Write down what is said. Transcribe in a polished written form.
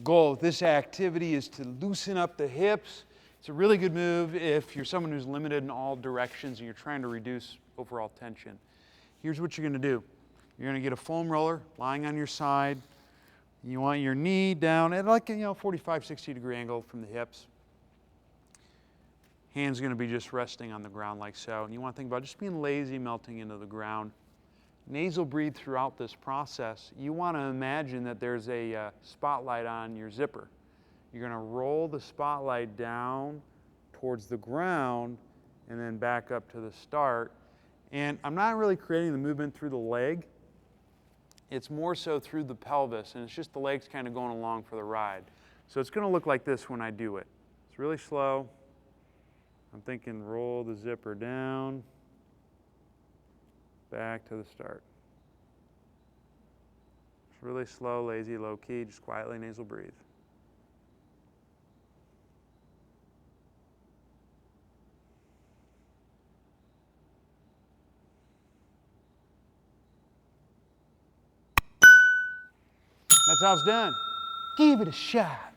goal with this activity is to loosen up the hips. It's a really good move if you're someone who's limited in all directions and you're trying to reduce overall tension. Here's what you're going to do. You're going to get a foam roller lying on your side. You want your knee down at like a 45, 60 degree angle from the hips. Hands going to be just resting on the ground like so. And you want to think about just being lazy, melting into the ground. Nasal breathe throughout this process. You want to imagine that there's a spotlight on your zipper. You're going to roll the spotlight down towards the ground and then back up to the start. And I'm not really creating the movement through the leg. It's more so through the pelvis, and it's just the legs kind of going along for the ride. So it's going to look like this when I do it. It's really slow. I'm thinking roll the zipper down, back to the start. It's really slow, lazy, low key, just quietly nasal breathe. That's how it's done. Give it a shot.